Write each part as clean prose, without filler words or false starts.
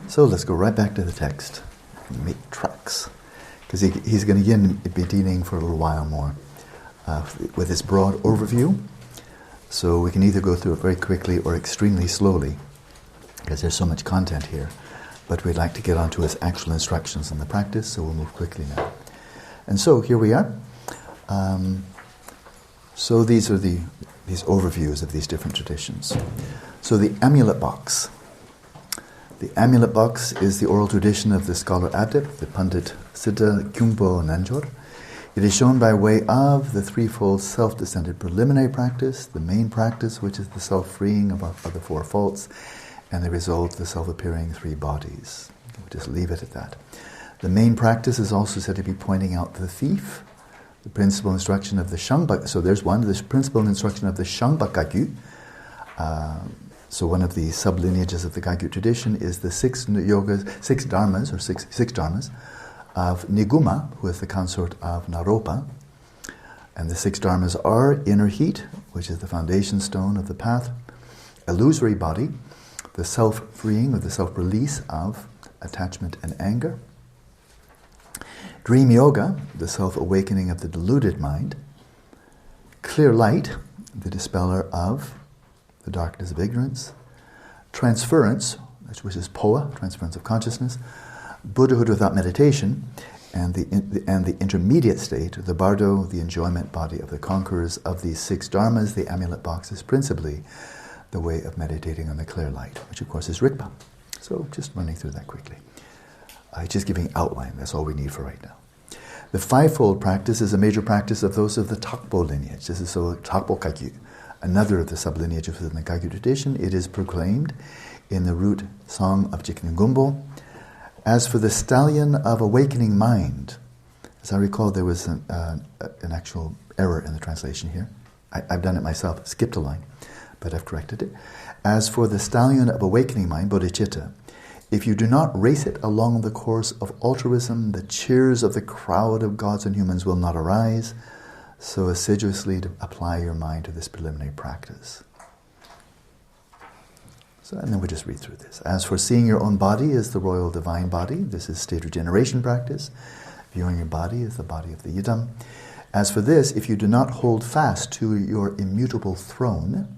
So let's go right back to the text and make tracks. Because he's going to again be dealing for a little while more with this broad overview. So we can either go through it very quickly or extremely slowly, because there's so much content here. But we'd like to get onto his actual instructions on the practice, so we'll move quickly now. And so here we are. So these are these overviews of these different traditions. So the amulet box. The amulet box is the oral tradition of the scholar adept, the Pandit Siddha Kyungpo Nanjor. It is shown by way of the threefold self-descended preliminary practice, the main practice, which is the self-freeing of the four faults, and the result, the self-appearing three bodies. We'll just leave it at that. The main practice is also said to be pointing out the thief, the principal instruction of the Shangbak. So there's one, the principal instruction of the Shangbak-Kagyü. So one of the sub-lineages of the Kagyü tradition is the six dharmas of Niguma, who is the consort of Naropa. And the six dharmas are inner heat, which is the foundation stone of the path, illusory body, the self-freeing or the self-release of attachment and anger, dream yoga, the self-awakening of the deluded mind, clear light, the dispeller of the darkness of ignorance, transference, which is POA, transference of consciousness, Buddhahood without meditation, and the intermediate state, the bardo, the enjoyment body of the conquerors of these six dharmas. The amulet box is principally the way of meditating on the clear light, which of course is Rigpa. So just running through that quickly. Just giving outline, that's all we need for right now. The fivefold practice is a major practice of those of the Tokpo lineage. This is so Tokpo Kagyü, another of the sublineages within the Kagyü tradition. It is proclaimed in the root song of Jigten Gumbo. As for the stallion of awakening mind, as I recall, there was an actual error in the translation here. I've done it myself, skipped a line, but I've corrected it. As for the stallion of awakening mind, bodhicitta, if you do not race it along the course of altruism, the cheers of the crowd of gods and humans will not arise. So assiduously to apply your mind to this preliminary practice. So, and then we just read through this. As for seeing your own body as the royal divine body, this is state regeneration practice. Viewing your body as the body of the yidam. As for this, if you do not hold fast to your immutable throne,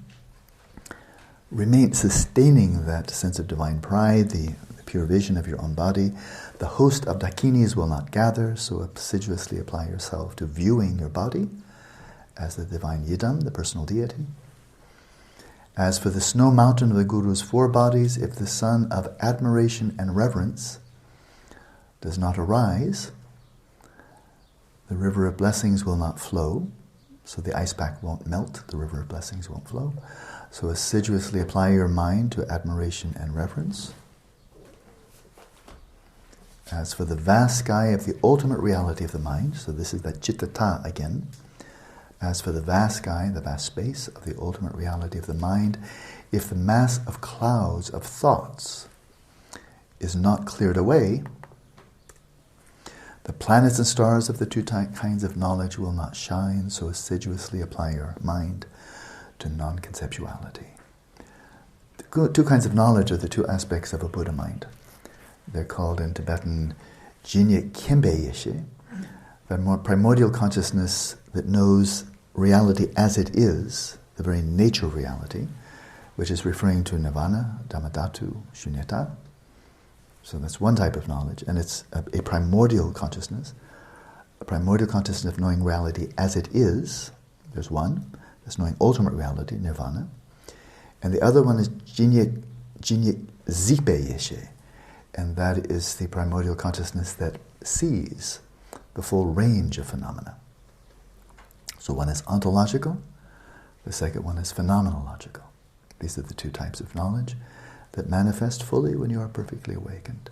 remain sustaining that sense of divine pride, the pure vision of your own body, the host of dakinis will not gather, so assiduously apply yourself to viewing your body as the divine yidam, the personal deity. As for the snow mountain of the Guru's four bodies, if the sun of admiration and reverence does not arise, the river of blessings will not flow, so the ice pack won't melt, the river of blessings won't flow. So assiduously apply your mind to admiration and reverence. As for the vast sky of the ultimate reality of the mind, so this is that citta again. As for the vast sky, the vast space of the ultimate reality of the mind, if the mass of clouds of thoughts is not cleared away, the planets and stars of the two kinds of knowledge will not shine, so assiduously apply your mind to non-conceptuality. The two kinds of knowledge are the two aspects of a Buddha mind. They're called in Tibetan Jinya Kembe Yeshe, the more primordial consciousness that knows reality as it is, the very nature of reality, which is referring to nirvana, dhammadhatu, shunyata. So that's one type of knowledge, and it's a primordial consciousness of knowing reality as it is. There's one, that's knowing ultimate reality, nirvana. And the other one is Jinya Zipe Yeshe, and that is the primordial consciousness that sees the full range of phenomena. So one is ontological, the second one is phenomenological. These are the two types of knowledge that manifest fully when you are perfectly awakened.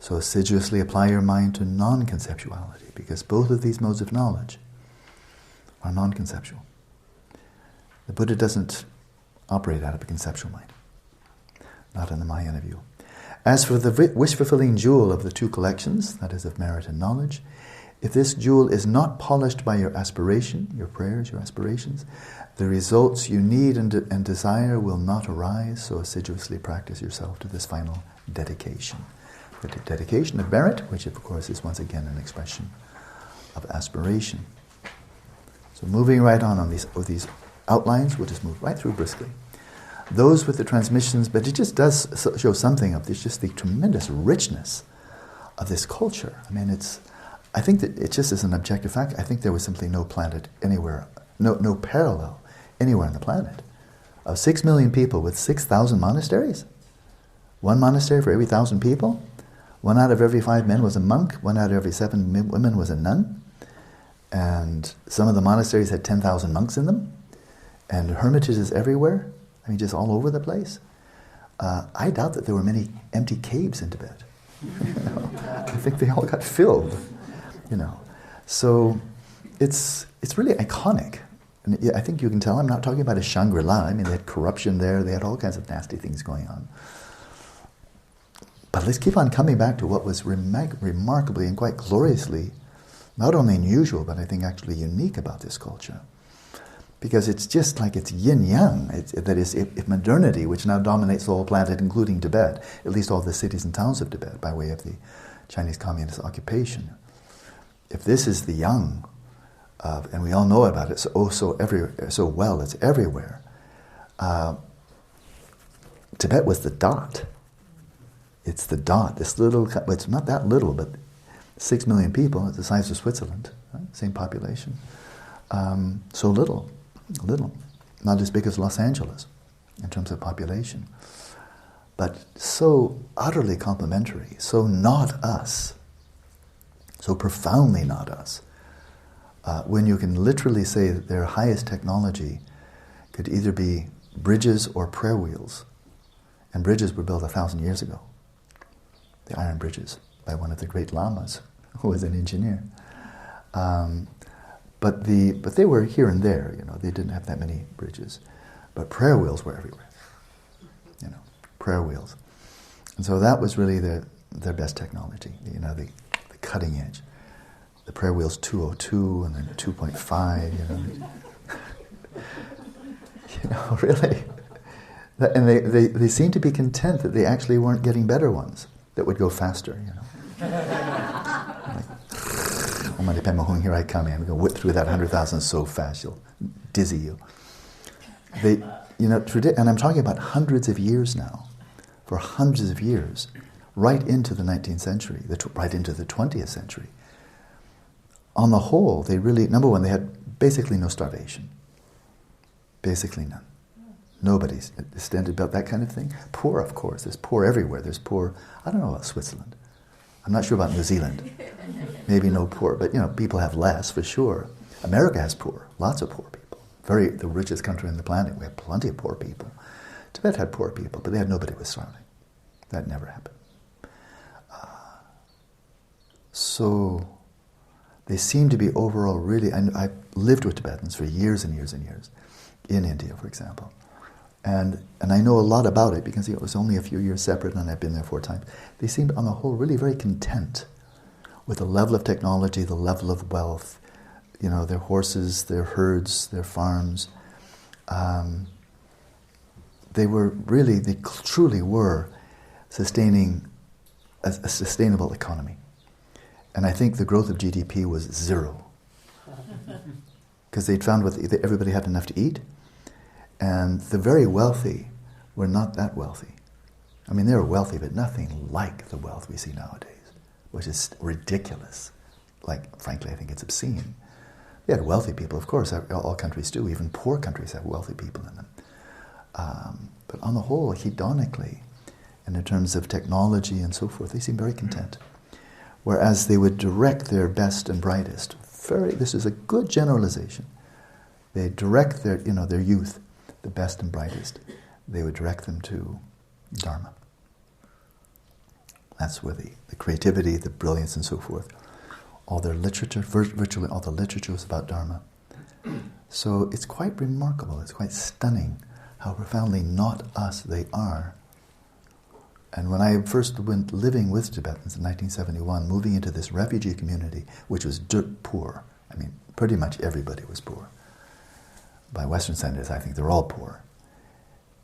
So assiduously apply your mind to non-conceptuality, because both of these modes of knowledge are non-conceptual. The Buddha doesn't operate out of a conceptual mind, not in the Mahayana view. As for the wish-fulfilling jewel of the two collections, that is of merit and knowledge, if this jewel is not polished by your aspiration, your prayers, your aspirations, the results you need and desire will not arise, so assiduously practice yourself to this final dedication. The dedication of merit, which of course is once again an expression of aspiration. So moving right on with these outlines, we'll just move right through briskly. Those with the transmissions, but it just does show something of this, just the tremendous richness of this culture. I mean, I think that it just is an objective fact. I think there was simply no planet anywhere, no parallel anywhere on the planet of 6 million people with 6,000 monasteries. One monastery for every 1,000 people. 1 out of every 5 men was a monk. 1 out of every 7 women was a nun. And some of the monasteries had 10,000 monks in them. And hermitages everywhere. I mean, just all over the place. I doubt that there were many empty caves in Tibet. I think they all got filled. So it's really iconic. And I think you can tell I'm not talking about a Shangri-La. I mean, they had corruption there. They had all kinds of nasty things going on. But let's keep on coming back to what was remarkably and quite gloriously, not only unusual, but I think actually unique about this culture. Because it's just like it's yin-yang. That is, if modernity, which now dominates the whole planet, including Tibet, at least all the cities and towns of Tibet, by way of the Chinese Communist occupation. If this is the yang, and we all know about it so well, it's everywhere. Tibet was the dot. It's the dot. This little, it's not that little, but 6 million people, it's the size of Switzerland, right? Same population. So little, not as big as Los Angeles in terms of population, but so utterly complementary, so not us, so profoundly not us. When you can literally say that their highest technology could either be bridges or prayer wheels, and bridges were built 1,000 years ago, the iron bridges, by one of the great lamas, who was an engineer. But they were here and there, they didn't have that many bridges. But prayer wheels were everywhere, prayer wheels. And so that was really their best technology, the cutting edge. The prayer wheels 202 and then 2.5, really. And they seemed to be content that they actually weren't getting better ones that would go faster, Like, oh my Pemahung, here I come, I'm going to whip through that 100,000 so fast, you'll dizzy you. And I'm talking about hundreds of years now, for hundreds of years, right into the 19th century, right into the 20th century. On the whole, they really, number one, they had basically no starvation. Basically none. Nobody's extended about that kind of thing. Poor, of course. There's poor everywhere. There's poor, I don't know about Switzerland. I'm not sure about New Zealand. Maybe no poor, but people have less for sure. America has poor, lots of poor people. The richest country on the planet. We have plenty of poor people. Tibet had poor people, but they had nobody was starving. That never happened. So they seem to be overall really, I lived with Tibetans for years and years and years, in India, for example. And I know a lot about it because it was only a few years separate and I've been there 4 times. They seemed on the whole really very content with the level of technology, the level of wealth, their horses, their herds, their farms. They truly were sustaining a sustainable economy. And I think the growth of GDP was 0. Because they'd found everybody had enough to eat. And the very wealthy were not that wealthy. I mean, they were wealthy, but nothing like the wealth we see nowadays, which is ridiculous. Frankly, I think it's obscene. They had wealthy people, of course, all countries do. Even poor countries have wealthy people in them. But on the whole, hedonically, and in terms of technology and so forth, they seem very content. Whereas they would direct their best and brightest. This is a good generalization. They direct their youth, the best and brightest. They would direct them to Dharma. That's where the creativity, the brilliance, and so forth. All their literature, virtually all the literature was about Dharma. So it's quite remarkable. It's quite stunning how profoundly not us they are. And when I first went living with Tibetans in 1971, moving into this refugee community, which was dirt poor, I mean, pretty much everybody was poor. By Western standards, I think they're all poor.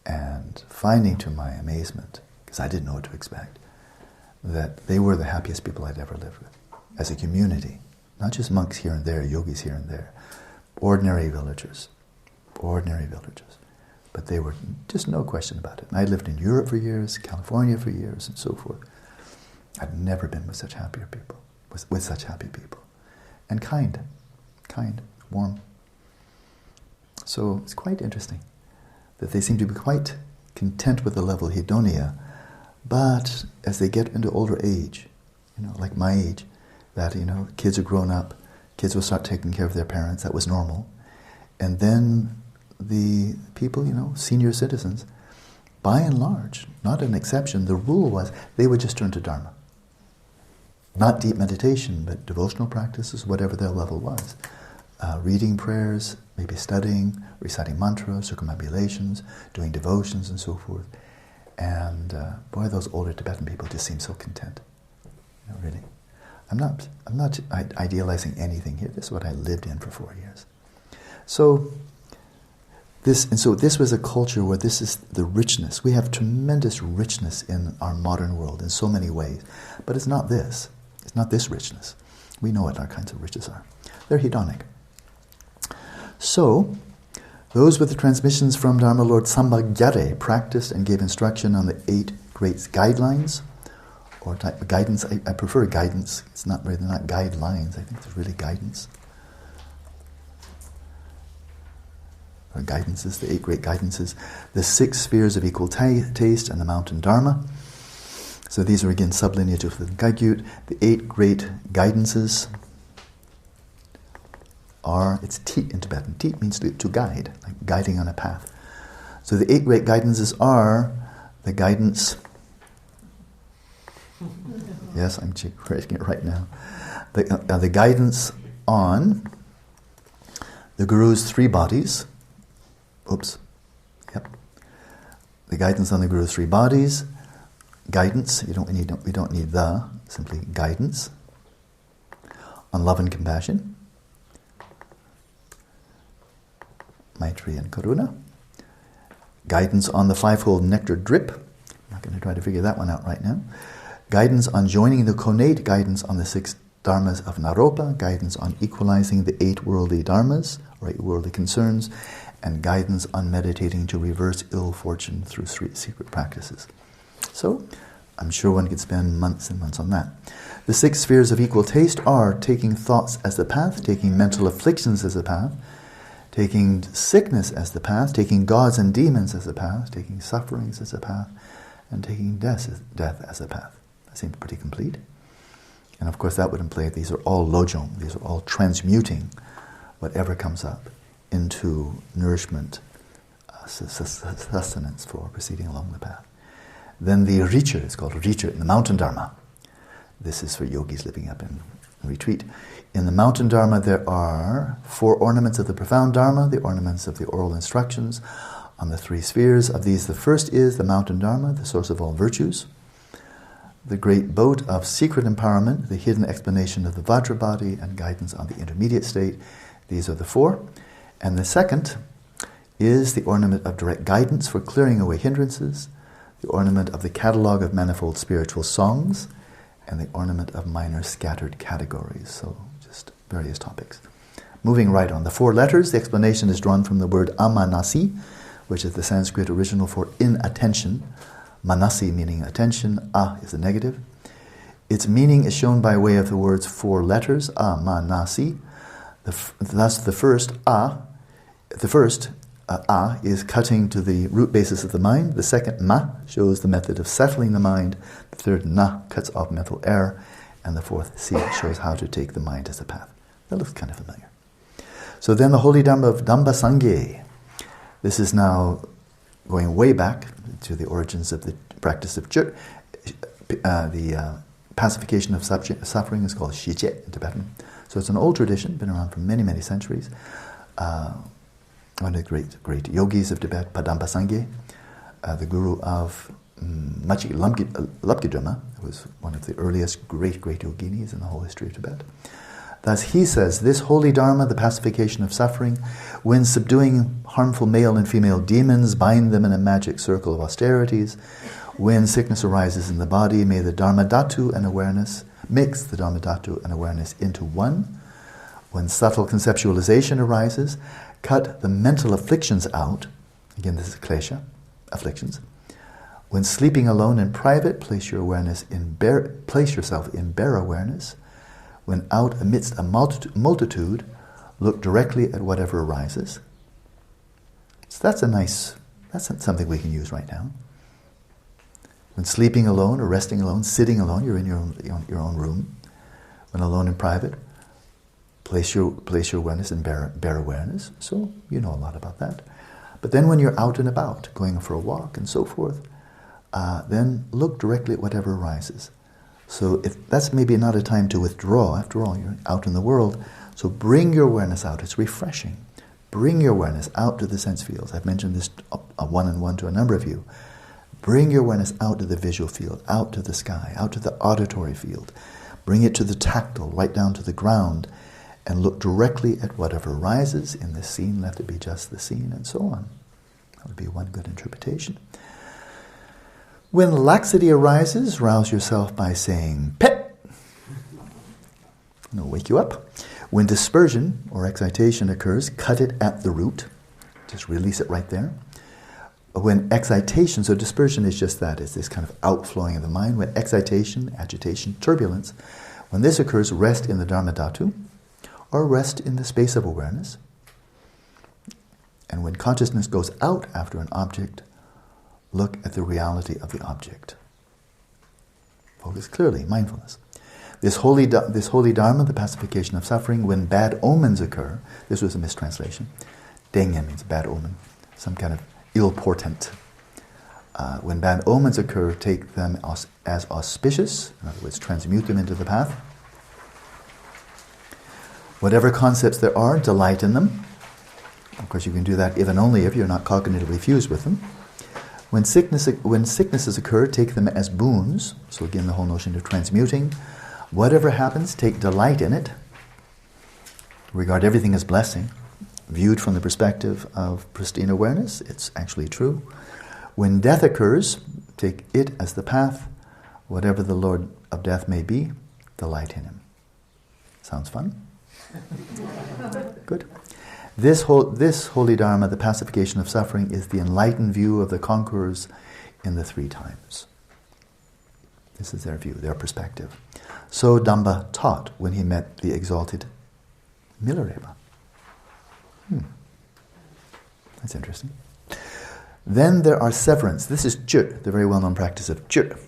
And finding to my amazement, because I didn't know what to expect, that they were the happiest people I'd ever lived with, as a community. Not just monks here and there, yogis here and there. Ordinary villagers. But they were, just no question about it. And I lived in Europe for years, California for years, and so forth. I'd never been with such happier people, with such happy people. And kind, warm. So it's quite interesting that they seem to be quite content with the level of hedonia, but as they get into older age, like my age, that, kids are grown up, kids will start taking care of their parents, that was normal. And then the people, senior citizens, by and large, not an exception, the rule was they would just turn to Dharma. Not deep meditation, but devotional practices, whatever their level was. Reading prayers, maybe studying, reciting mantras, circumambulations, doing devotions and so forth. And boy, those older Tibetan people just seem so content. Really. I'm not idealizing anything here. This is what I lived in for 4 years. So this was a culture where this is the richness. We have tremendous richness in our modern world in so many ways. But it's not this. It's not this richness. We know what our kinds of riches are. They're hedonic. So, those with the transmissions from Dharma Lord Samba Gyare practiced and gave instruction on the 8 great guidelines, or type of guidance. I prefer guidance. It's not really, not guidelines. I think it's really guidance. Or guidances, the 8 great guidances, the 6 spheres of equal taste, and the mountain Dharma. So these are again sublineage of the Kagyut. The 8 great guidances are, it's Tit in Tibetan. Tit means to guide, like guiding on a path. So the 8 great guidances are the guidance, yes, I'm correcting it right now, the guidance on the Guru's 3 bodies. The guidance on the Guru's 3 bodies. Guidance, we don't need the, simply guidance. On love and compassion. Maitri and Karuna. Guidance on the 5-fold nectar drip. I'm not going to try to figure that one out right now. Guidance on joining the connate. Guidance on the 6 dharmas of Naropa. Guidance on equalizing the 8 worldly dharmas, or 8 worldly concerns. And guidance on meditating to reverse ill fortune through 3 secret practices. So, I'm sure one could spend months and months on that. The 6 spheres of equal taste are taking thoughts as the path, taking mental afflictions as the path, taking sickness as the path, taking gods and demons as the path, taking sufferings as the path, and taking death as the path. That seems pretty complete. And of course that would imply these are all lojong, these are all transmuting whatever comes up into nourishment, sustenance for proceeding along the path. Then the richa, it's called richa in the mountain dharma. This is for yogis living up in retreat. In the mountain dharma there are 4 ornaments of the profound dharma, the ornaments of the oral instructions on the 3 spheres. Of these, the first is the mountain dharma, the source of all virtues. The great boat of secret empowerment, the hidden explanation of the Vajra body, and guidance on the intermediate state. These are the 4. And the second is the ornament of direct guidance for clearing away hindrances, the ornament of the catalogue of manifold spiritual songs, and the ornament of minor scattered categories. So just various topics. Moving right on. The 4 letters, the explanation is drawn from the word amanasi, which is the Sanskrit original for inattention. Manasi meaning attention, a is the negative. Its meaning is shown by way of the words 4 letters, amanasi. Thus the first a is cutting to the root basis of the mind. The second ma shows the method of settling the mind. The third na cuts off mental error. And the 4th si shows how to take the mind as a path. That looks kind of familiar. So then the holy Dhamma of Damba Sangye. This is now going way back to the origins of the practice of the pacification of suffering is called shije in Tibetan. So it's an old tradition, been around for many, many centuries. One of the great yogis of Tibet, Padamba Sangye, the guru of Machi Lapkidrama, who was one of the earliest great yoginis in the whole history of Tibet. Thus he says, this holy dharma, the pacification of suffering, when subduing harmful male and female demons, bind them in a magic circle of austerities. When sickness arises in the body, may the dharma dhatu and awareness mix the dharma dhatu and awareness into one. When subtle conceptualization arises, cut the mental afflictions out. Again, this is klesha, afflictions. When sleeping alone in private, place yourself in bare awareness. When out amidst a multitude, look directly at whatever arises. So that's something we can use right now. When sleeping alone or resting alone, sitting alone, you're in your own room. When alone in private, place your awareness in bare awareness. So you know a lot about that. But then when you're out and about, going for a walk and so forth, then look directly at whatever arises. So if that's maybe not a time to withdraw, after all, you're out in the world, so bring your awareness out. It's refreshing. Bring your awareness out to the sense fields. I've mentioned this one-on-one to a number of you. Bring your awareness out to the visual field, out to the sky, out to the auditory field. Bring it to the tactile, right down to the ground, and look directly at whatever arises in the scene. Let it be just the scene, and so on. That would be one good interpretation. When laxity arises, rouse yourself by saying, pet! It'll wake you up. When dispersion or excitation occurs, cut it at the root. Just release it right there. When excitation, so dispersion is just that, it's this kind of outflowing of the mind. When excitation, agitation, turbulence, when this occurs, rest in the dharma dhatu, or rest in the space of awareness. And when consciousness goes out after an object, look at the reality of the object. Focus clearly, mindfulness. This holy dharma, the pacification of suffering, when bad omens occur, this was a mistranslation. Dengyen means bad omen, some kind of ill portent. When bad omens occur, take them as auspicious, in other words, transmute them into the path. Whatever concepts there are, delight in them. Of course, you can do that if and only if you're not cognitively fused with them. When sicknesses occur, take them as boons. So again, the whole notion of transmuting. Whatever happens, take delight in it. Regard everything as blessing. Viewed from the perspective of pristine awareness, it's actually true. When death occurs, take it as the path. Whatever the Lord of death may be, delight in him. Sounds fun? Good. This holy dharma, the pacification of suffering, is the enlightened view of the conquerors in the three times. This is their view, their perspective. So Damba taught when he met the exalted Milarepa. That's interesting. Then there are severance. This is Chö, the very well-known practice of Chö,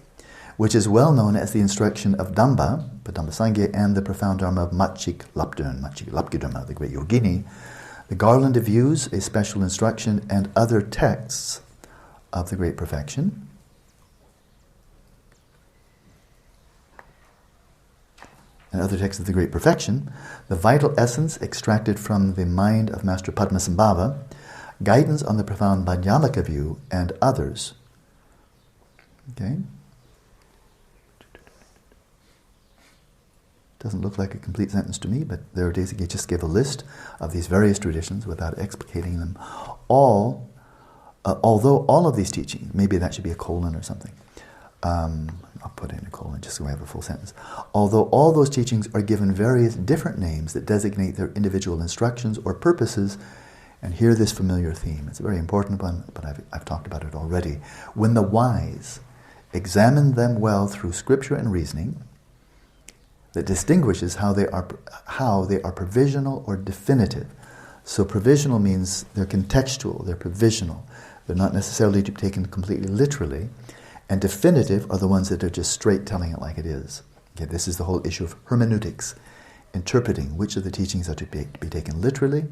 which is well known as the instruction of Damba, Padamba Sangye, and the profound dharma of Machik Lapkidrama, the great yogini. The garland of views, a special instruction, and other texts of the great perfection. And other texts of the great perfection, the vital essence extracted from the mind of Master Padmasambhava, guidance on the profound Madhyamaka view, and others. Okay? Doesn't look like a complete sentence to me, but there are days that he just gave a list of these various traditions without explicating them all. Although all of these teachings, maybe that should be a colon or something. I'll put in a colon just so we have a full sentence. Although all those teachings are given various different names that designate their individual instructions or purposes, and hear this familiar theme. It's a very important one, but I've talked about it already. When the wise examine them well through scripture and reasoning, that distinguishes how they are provisional or definitive. So provisional means they're contextual, they're provisional. They're not necessarily taken completely literally. And definitive are the ones that are just straight telling it like it is. Okay, this is the whole issue of hermeneutics, interpreting which of the teachings are to be taken literally,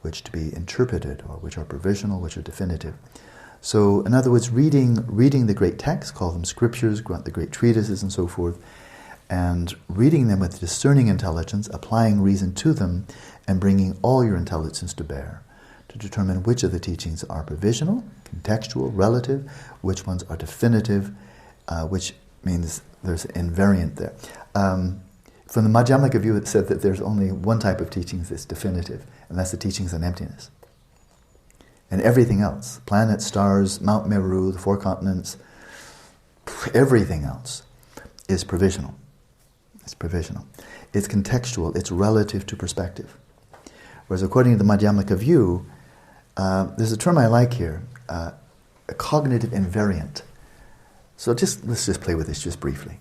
which to be interpreted, or which are provisional, which are definitive. So, in other words, reading the great texts, call them scriptures, the great treatises and so forth, and reading them with discerning intelligence, applying reason to them, and bringing all your intelligence to bear to determine which of the teachings are provisional, contextual, relative, which ones are definitive, which means there's invariant there. From the Madhyamaka view, it said that there's only one type of teachings that's definitive, and that's the teachings on emptiness. And everything else, planets, stars, Mount Meru, the four continents, everything else is provisional. It's provisional. It's contextual, it's relative to perspective. Whereas according to the Madhyamaka view, there's a term I like here, a cognitive invariant. So let's just play with this just briefly.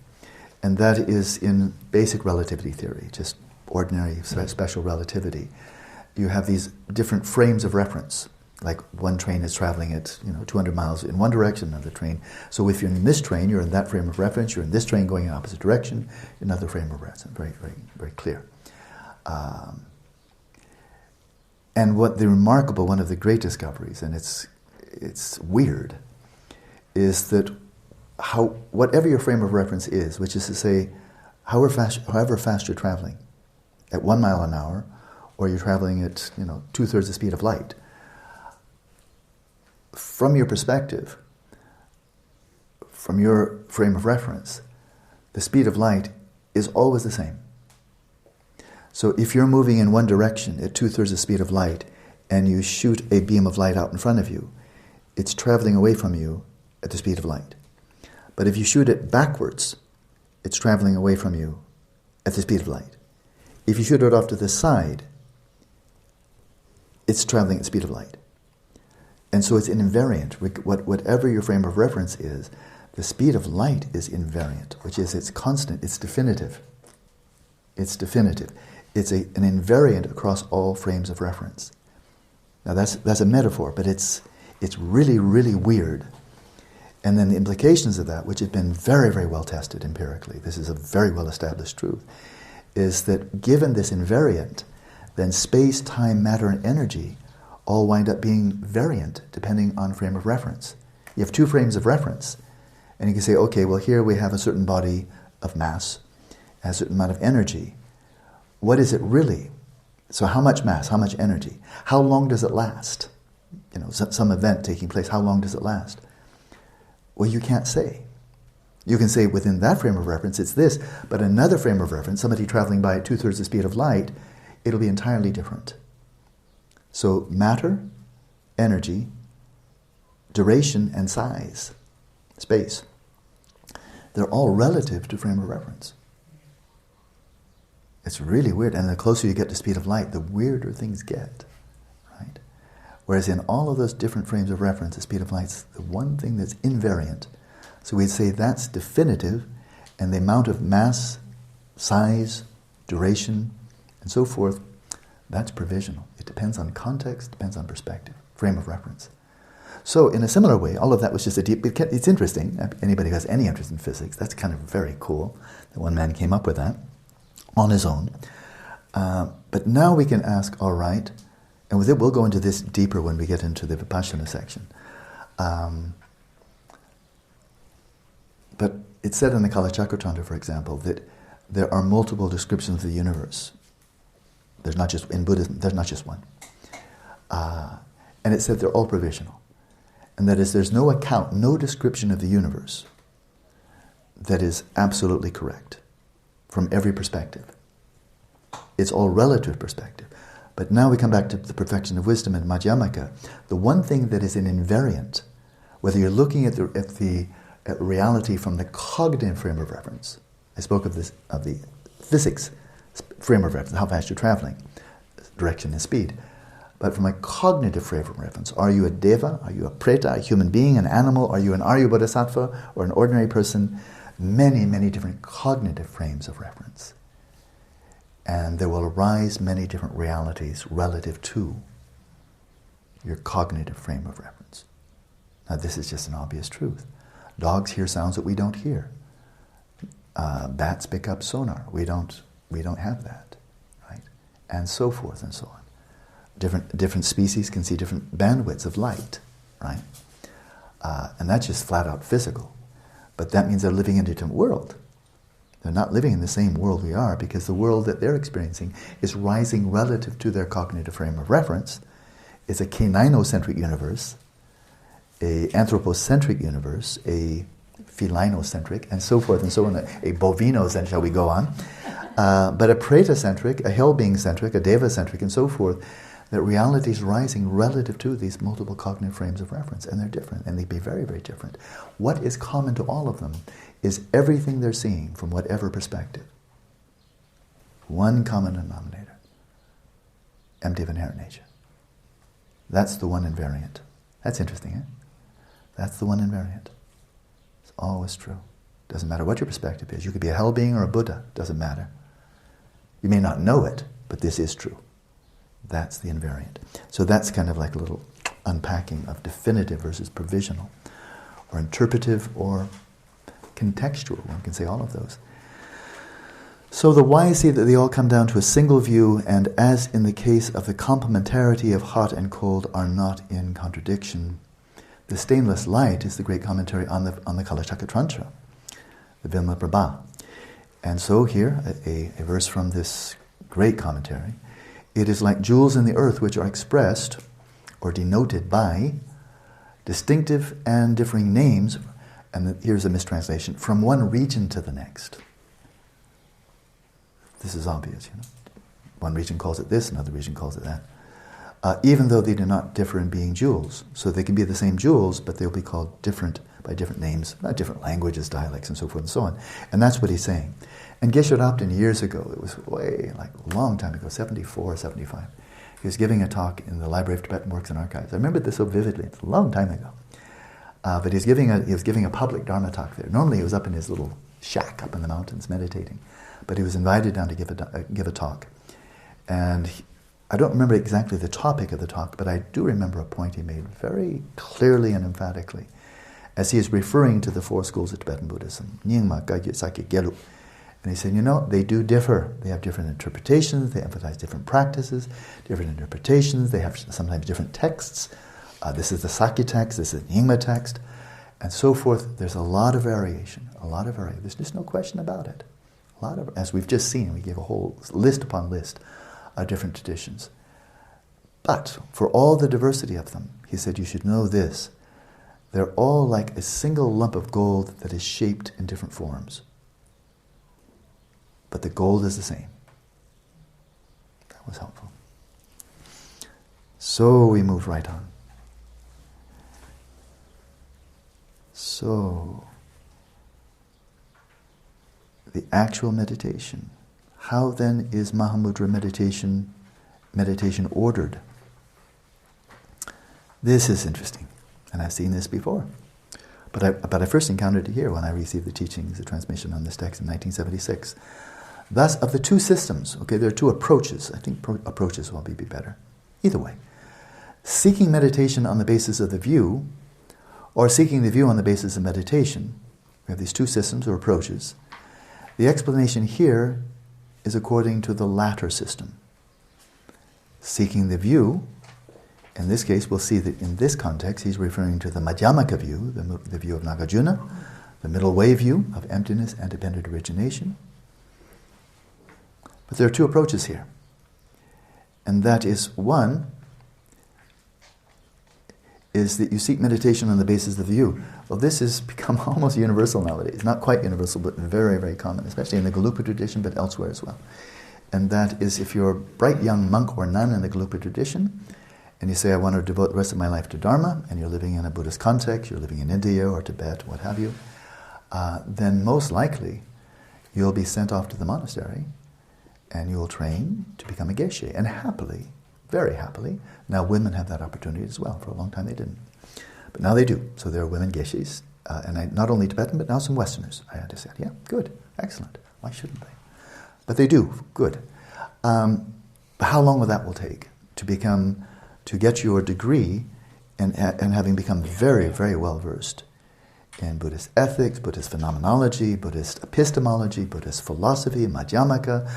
And that is in basic relativity theory, just ordinary special relativity. You have these different frames of reference. Like one train is traveling at 200 miles in one direction, another train. So if you're in this train, you're in that frame of reference. You're in this train going in opposite direction, another frame of reference. Very, very, very clear. And what the remarkable, one of the great discoveries, and it's weird, is that whatever your frame of reference is, which is to say, however fast you're traveling, at 1 mile an hour, or you're traveling at 2/3 the speed of light, from your perspective, from your frame of reference, the speed of light is always the same. So if you're moving in one direction at 2/3 the speed of light and you shoot a beam of light out in front of you, it's traveling away from you at the speed of light. But if you shoot it backwards, it's traveling away from you at the speed of light. If you shoot it off to the side, it's traveling at the speed of light. And so it's invariant. Whatever your frame of reference is, the speed of light is invariant, which is it's constant, it's definitive. It's definitive. It's an invariant across all frames of reference. Now that's a metaphor, but it's really, really weird. And then the implications of that, which have been very, very well tested empirically, this is a very well established truth, is that given this invariant, then space, time, matter, and energy all wind up being variant depending on frame of reference. You have two frames of reference, and you can say, okay, well here we have a certain body of mass, a certain amount of energy. What is it really? So how much mass, how much energy? How long does it last? Some event taking place, how long does it last? Well, you can't say. You can say within that frame of reference it's this, but another frame of reference, somebody traveling by at 2/3 the speed of light, it'll be entirely different. So matter, energy, duration, and size, space, they're all relative to frame of reference. It's really weird, and the closer you get to speed of light, the weirder things get, right? Whereas in all of those different frames of reference, the speed of light's the one thing that's invariant. So we'd say that's definitive, and the amount of mass, size, duration, and so forth, that's provisional. It depends on context, depends on perspective, frame of reference. So in a similar way, all of that was just it's interesting. Anybody who has any interest in physics, that's kind of very cool that one man came up with that on his own. But now we can ask, all right, and with it we'll go into this deeper when we get into the Vipashyana section. But it's said in the Kalachakratantra, for example, that there are multiple descriptions of the universe. There's not just, in Buddhism, there's not just one. And it said they're all provisional. And that is, there's no account, no description of the universe that is absolutely correct from every perspective. It's all relative perspective. But now we come back to the perfection of wisdom and Madhyamaka. The one thing that is an invariant, whether you're looking at reality from the cognitive frame of reference, I spoke of the physics frame of reference, how fast you're traveling, direction and speed. But from a cognitive frame of reference, are you a deva, are you a preta, a human being, an animal, are you an Arya Bodhisattva or an ordinary person? Many, many different cognitive frames of reference. And there will arise many different realities relative to your cognitive frame of reference. Now this is just an obvious truth. Dogs hear sounds that we don't hear. Bats pick up sonar. We don't have that, right? And so forth and so on. Different species can see different bandwidths of light, right? And that's just flat out physical. But that means they're living in a different world. They're not living in the same world we are, because the world that they're experiencing is rising relative to their cognitive frame of reference. is a caninocentric universe, a anthropocentric universe, a felinocentric, and so forth and so on, a bovinocentric, shall we go on, but a preta-centric, a hell-being-centric, a deva-centric, and so forth, that reality is rising relative to these multiple cognitive frames of reference, and they're different, and they be very, very different. What is common to all of them is everything they're seeing from whatever perspective. One common denominator, empty of inherent nature. That's the one invariant. That's interesting, eh? That's the one invariant. It's always true. Doesn't matter what your perspective is. You could be a hell being or a Buddha. Doesn't matter. You may not know it, but this is true. That's the invariant. So that's kind of like a little unpacking of definitive versus provisional, or interpretive or contextual. One can say all of those. So the wise see that they all come down to a single view, and as in the case of the complementarity of hot and cold are not in contradiction. The stainless light is the great commentary on the Kalachakra Tantra, the Vimla Prabha. And so here, a verse from this great commentary, it is like jewels in the earth which are expressed or denoted by distinctive and differing names, and here's a mistranslation, from one region to the next. This is obvious, you know. One region calls it this, another region calls it that. Even though they do not differ in being jewels. So they can be the same jewels, but they'll be called different by different names, different languages, dialects, and so forth and so on. And that's what he's saying. And Geshe Rabten years ago, it was way, like a long time ago, 74, 75, he was giving a talk in the Library of Tibetan Works and Archives. I remember this so vividly. It's a long time ago. But he was giving a public Dharma talk there. Normally he was up in his little shack up in the mountains meditating. But he was invited down to give a talk. And I don't remember exactly the topic of the talk, but I do remember a point he made very clearly and emphatically, as he is referring to the four schools of Tibetan Buddhism, Nyingma, Kagyü, Sakya, Gelug. And he said, you know, they do differ. They have different interpretations, they emphasize different practices, different interpretations, they have sometimes different texts. This is the Sakya text, this is the Nyingma text, and so forth. There's a lot of variation, There's just no question about it. As we've just seen, we gave a whole list upon list of different traditions. But for all the diversity of them, he said, you should know this. They're all like a single lump of gold that is shaped in different forms. But the gold is the same. That was helpful. So we move right on. So, the actual meditation. How then is Mahamudra meditation ordered? This is interesting, and I've seen this before. But I first encountered it here when I received the teachings, the transmission on this text in 1976. Thus, of the two systems, okay, there are two approaches. I think approaches will be better. Either way. Seeking meditation on the basis of the view, or seeking the view on the basis of meditation. We have these two systems or approaches. The explanation here is according to the latter system. Seeking the view, in this case we'll see that in this context he's referring to the Madhyamaka view, the view of Nagarjuna, the middle way view of emptiness and dependent origination. But there are two approaches here. And that is, one is that you seek meditation on the basis of the view. Well, this has become almost universal nowadays. Not quite universal, but very, very common, especially in the Gelugpa tradition, but elsewhere as well. And that is, if you're a bright young monk or nun in the Gelugpa tradition, and you say, I want to devote the rest of my life to Dharma, and you're living in a Buddhist context, you're living in India or Tibet, what have you, then most likely you'll be sent off to the monastery, and you'll train to become a geshe. And happily, very happily, now women have that opportunity as well. For a long time they didn't. But now they do. So there are women geshes, and not only Tibetan, but now some Westerners. I had to say, yeah, good, excellent. Why shouldn't they? But they do, good. But how long will that take to get your degree and having become very, very well versed in Buddhist ethics, Buddhist phenomenology, Buddhist epistemology, Buddhist philosophy, Madhyamaka,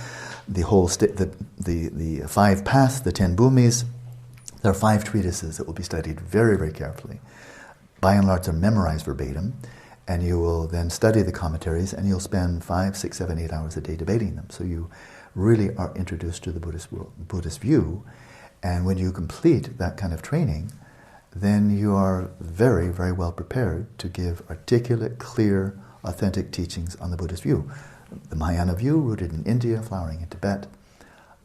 the whole the 5 paths, the 10 bhumis. There are 5 treatises that will be studied very, very carefully. By and large, they're memorized verbatim, and you will then study the commentaries, and you'll spend 5, 6, 7, 8 hours a day debating them. So you really are introduced to the Buddhist view, And when you complete that kind of training, then you are very, very well prepared to give articulate, clear, authentic teachings on the Buddhist view. The Mahayana view, rooted in India, flowering in Tibet,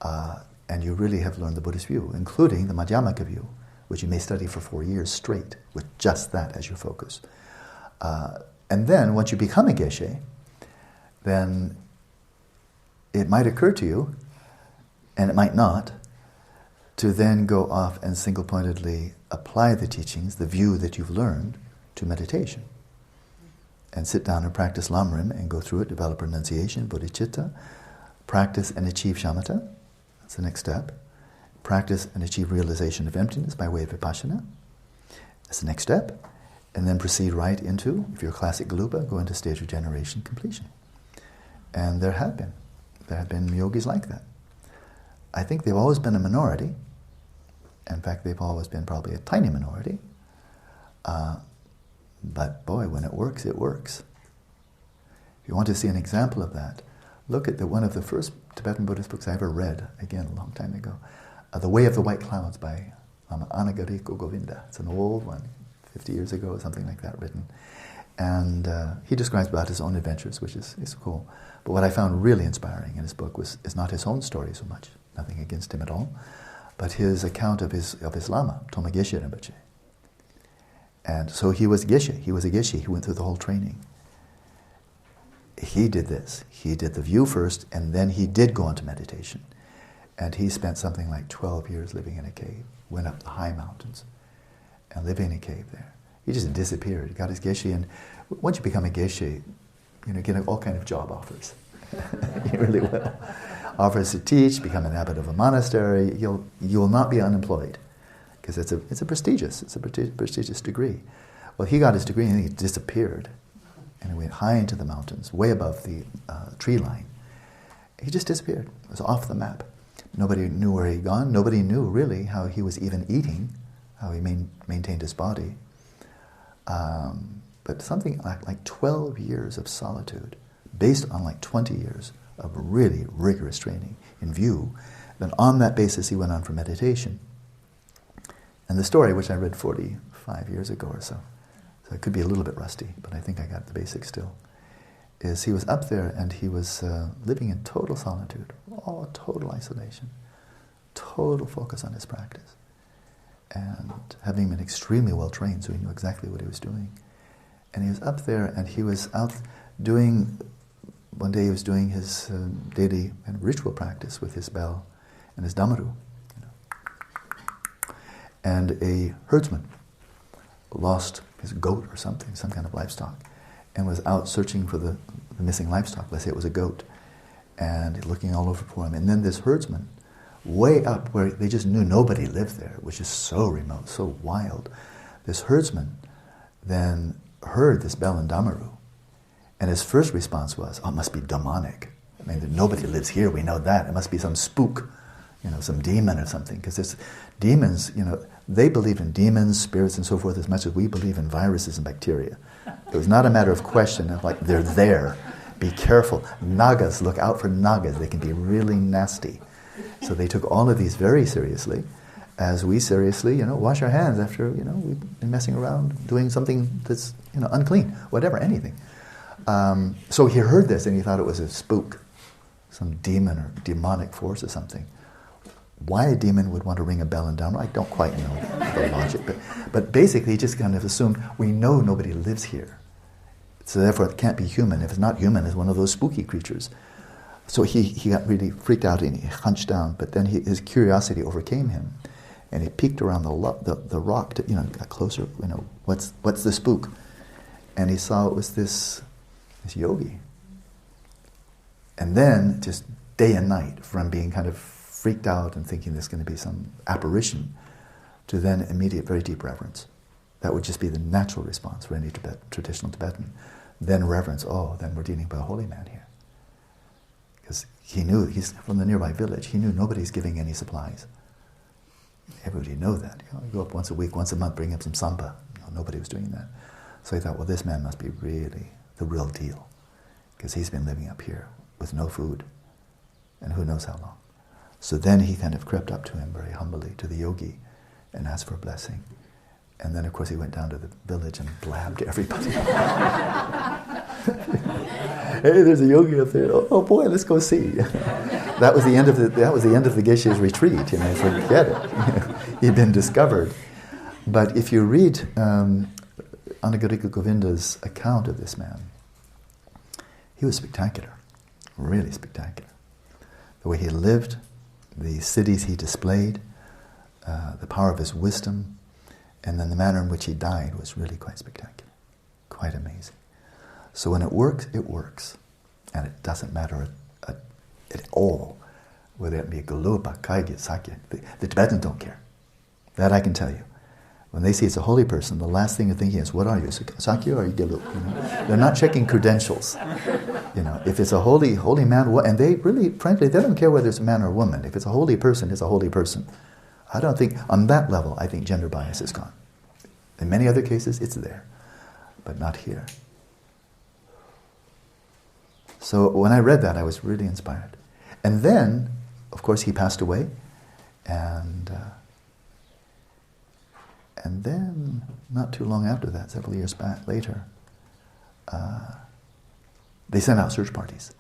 and you really have learned the Buddhist view, including the Madhyamaka view, which you may study for 4 years straight, with just that as your focus. And then, once you become a Geshe, then it might occur to you, and it might not, to then go off and single-pointedly apply the teachings, the view that you've learned, to meditation. And sit down and practice Lamrim and go through it, develop renunciation, bodhicitta, practice and achieve Shamatha. That's the next step. Practice and achieve realization of emptiness by way of Vipashyana. That's the next step. And then proceed right into, if you're a classic Galupa, go into stage of generation completion. And there have been yogis like that. I think they've always been a minority. In fact, they've always been probably a tiny minority. But boy, when it works, it works. If you want to see an example of that, look at one of the first Tibetan Buddhist books I ever read, again, a long time ago, The Way of the White Clouds by Lama Anagariko Govinda. It's an old one, 50 years ago, something like that, written. And he describes about his own adventures, which is cool. But what I found really inspiring in his book is not his own story so much, nothing against him at all, but his account of his Lama, Toma Geshe Rinpoche. And so he was Geshe, he was a Geshe, he went through the whole training. He did this. He did the view first, and then he did go into meditation. And he spent something like 12 years living in a cave, went up the high mountains, and living in a cave there. He just disappeared. He got his Geshe, and once you become a Geshe, you get all kind of job offers. You really will. Offers to teach, become an abbot of a monastery. You will not be unemployed, because it's a prestigious degree. Well, he got his degree and he disappeared, and he went high into the mountains, way above the tree line. He just disappeared. It was off the map. Nobody knew where he'd gone. Nobody knew really how he was even eating, how he maintained his body. But something like 12 years of solitude, based on like 20 years of really rigorous training in view. Then on that basis he went on for meditation. And the story, which I read 45 years ago or so it could be a little bit rusty, but I think I got the basics still, is he was up there and he was living in total solitude, total isolation, total focus on his practice. And having been extremely well trained, so he knew exactly what he was doing. And he was up there and he was out doing, one day he was doing his daily and ritual practice with his bell and his damaru. And a herdsman lost his goat or something, some kind of livestock, and was out searching for the missing livestock. Let's say it was a goat, and looking all over for him. And then this herdsman, way up where they just knew nobody lived there, which is so remote, so wild, this herdsman then heard this bell and damaru, and his first response was, it must be demonic. I mean, nobody lives here, we know that. It must be some spook, some demon or something, because there's demons, they believe in demons, spirits, and so forth as much as we believe in viruses and bacteria. It was not a matter of question of like, they're there, be careful. Nagas, look out for nagas, they can be really nasty. So they took all of these very seriously, as we seriously, wash our hands after, we've been messing around, doing something that's, unclean, whatever, anything. So he heard this and he thought it was a spook, some demon or demonic force or something. Why a demon would want to ring a bell and down, I don't quite know the logic, but basically he just kind of assumed, we know nobody lives here, so therefore it can't be human. If it's not human, it's one of those spooky creatures. So he got really freaked out and he hunched down, but then his curiosity overcame him, and he peeked around the rock to, got closer, what's the spook? And he saw it was this yogi. And then, just day and night, from being kind of freaked out and thinking there's going to be some apparition, to then immediate, very deep reverence. That would just be the natural response for any traditional Tibetan. Then reverence, then we're dealing with a holy man here. Because he knew, he's from the nearby village, he knew nobody's giving any supplies. Everybody knew that. You go up once a week, once a month, bring up some samba. Nobody was doing that. So he thought, well, this man must be really the real deal, because he's been living up here with no food, and who knows how long. So then he kind of crept up to him very humbly, to the yogi, and asked for a blessing. And then, of course, he went down to the village and blabbed to everybody. Hey, there's a yogi up there. Oh boy, let's go see. That was the end of the Geshe's retreat. Forget it. He'd been discovered. But if you read Anagarika Govinda's account of this man, he was spectacular, really spectacular. The way he lived, the cities he displayed, the power of his wisdom, and then the manner in which he died was really quite spectacular, quite amazing. So when it works, and it doesn't matter at all whether it be a Gelug Mahamudra Sakya. The Tibetans don't care. That I can tell you. When they see it's a holy person, the last thing they're thinking is, what are you, Sakya or are you Gelug? They're not checking credentials. If it's a holy man, and they really, frankly, they don't care whether it's a man or a woman. If it's a holy person, it's a holy person. I don't think, on that level, I think gender bias is gone. In many other cases, it's there, but not here. So when I read that, I was really inspired. And then, of course, he passed away, and then, not too long after that, several years back later, they sent out search parties.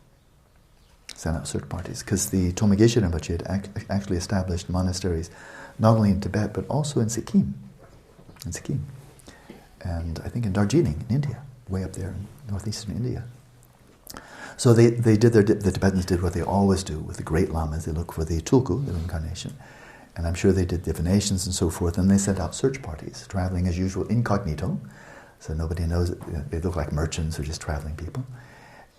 Because the Toma Geshe Rinpoche had actually established monasteries not only in Tibet, but also in Sikkim. And I think in Darjeeling, in India, way up there in northeastern India. So the Tibetans did what they always do with the great lamas. They look for the tulku, the reincarnation. And I'm sure they did divinations and so forth, and they sent out search parties, traveling as usual incognito, so nobody knows it. They look like merchants or just traveling people.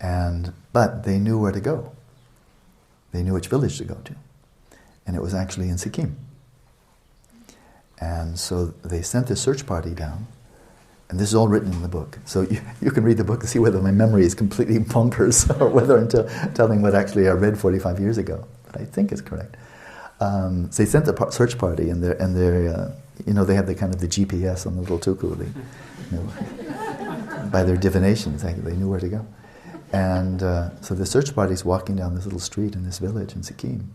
But they knew where to go. They knew which village to go to. And it was actually in Sikkim. And so they sent this search party down, and this is all written in the book. So you can read the book to see whether my memory is completely bonkers or whether I'm telling what actually I read 45 years ago. But I think it's correct. So they sent the search party, and they have the kind of the GPS on the little tuku. By their divinations, they knew where to go. And so the search party's walking down this little street in this village in Sikkim,